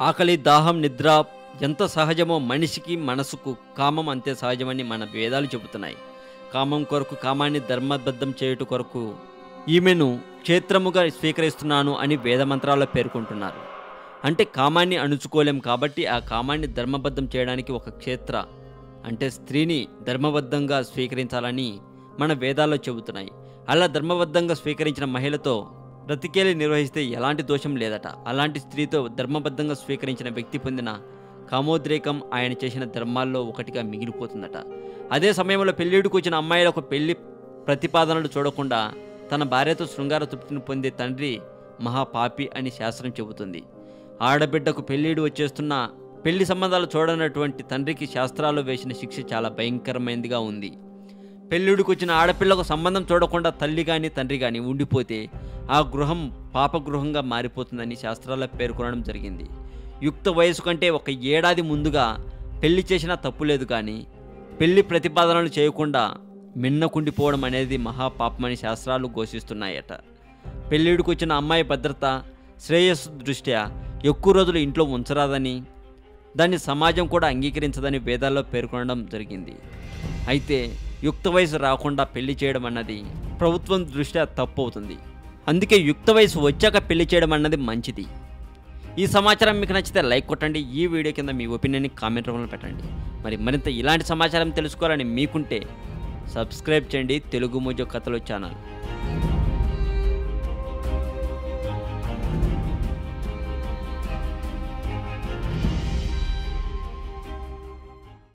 ఆకలి, దాహం, నిద్ర ఎంత సహజమో మనిషికి మనసుకు కామం అంతే సహజమని మన వేదాలు చెబుతున్నాయి. కామం కొరకు కామాన్ని ధర్మబద్ధం చేయుట కొరకు ఈమెను క్షేత్రముగా స్వీకరిస్తున్నాను అని వేదమంత్రాల్లో పేర్కొంటున్నారు. అంటే కామాన్ని అణుచుకోలేం కాబట్టి ఆ కామాన్ని ధర్మబద్ధం చేయడానికి ఒక క్షేత్ర అంటే స్త్రీని ధర్మబద్ధంగా స్వీకరించాలని మన వేదాల్లో చెబుతున్నాయి. అలా ధర్మబద్ధంగా స్వీకరించిన మహిళతో రతికేలి నిర్వహిస్తే ఎలాంటి దోషం లేదట. అలాంటి స్త్రీతో ధర్మబద్ధంగా స్వీకరించిన వ్యక్తి పొందిన కామోద్రేకం ఆయన చేసిన ధర్మాల్లో ఒకటిగా మిగిలిపోతుందట. అదే సమయంలో పెళ్ళిడికి వచ్చిన అమ్మాయిలకు పెళ్లి ప్రతిపాదనలు చూడకుండా తన భార్యతో శృంగార తృప్తిని పొందే తండ్రి మహాపాపి అని శాస్త్రం చెబుతుంది. ఆడబిడ్డకు పెళ్ళిడు వచ్చేస్తున్న పెళ్లి సంబంధాలు చూడనటువంటి తండ్రికి శాస్త్రాల్లో వేసిన శిక్ష చాలా భయంకరమైనదిగా ఉంది. పెళ్ళిడికి వచ్చిన ఆడపిల్లకు సంబంధం చూడకుండా తల్లి కానీ తండ్రి కానీ ఉండిపోతే ఆ గృహం పాపగృహంగా మారిపోతుందని శాస్త్రాల్లో పేర్కొనడం జరిగింది. యుక్త వయసు కంటే ఒక ఏడాది ముందుగా పెళ్లి చేసినా తప్పులేదు, కానీ పెళ్లి ప్రతిపాదనలు చేయకుండా మిన్నకుండిపోవడం అనేది మహాపాపమని శాస్త్రాలు ఘోషిస్తున్నాయట. పెళ్ళిడికి వచ్చిన అమ్మాయి భద్రత, శ్రేయస్సు దృష్ట్యా ఎక్కువ రోజులు ఇంట్లో ఉంచరాదని, దాన్ని సమాజం కూడా అంగీకరించదని వేదాల్లో పేర్కొనడం జరిగింది. అయితే యుక్త వయసు రాకుండా పెళ్లి చేయడం అన్నది ప్రభుత్వం దృష్ట్యా తప్పు అవుతుంది. అందుకే యుక్త వయసు వచ్చాక పెళ్లి చేయడం అన్నది మంచిది. ఈ సమాచారం మీకు నచ్చితే లైక్ కొట్టండి. ఈ వీడియో కింద మీ ఒపీనియన్ని కామెంట్ రూపంలో పెట్టండి. మరింత ఇలాంటి సమాచారం తెలుసుకోవాలని మీకుంటే సబ్స్క్రైబ్ చేయండి తెలుగు మోజో కథలు ఛానల్.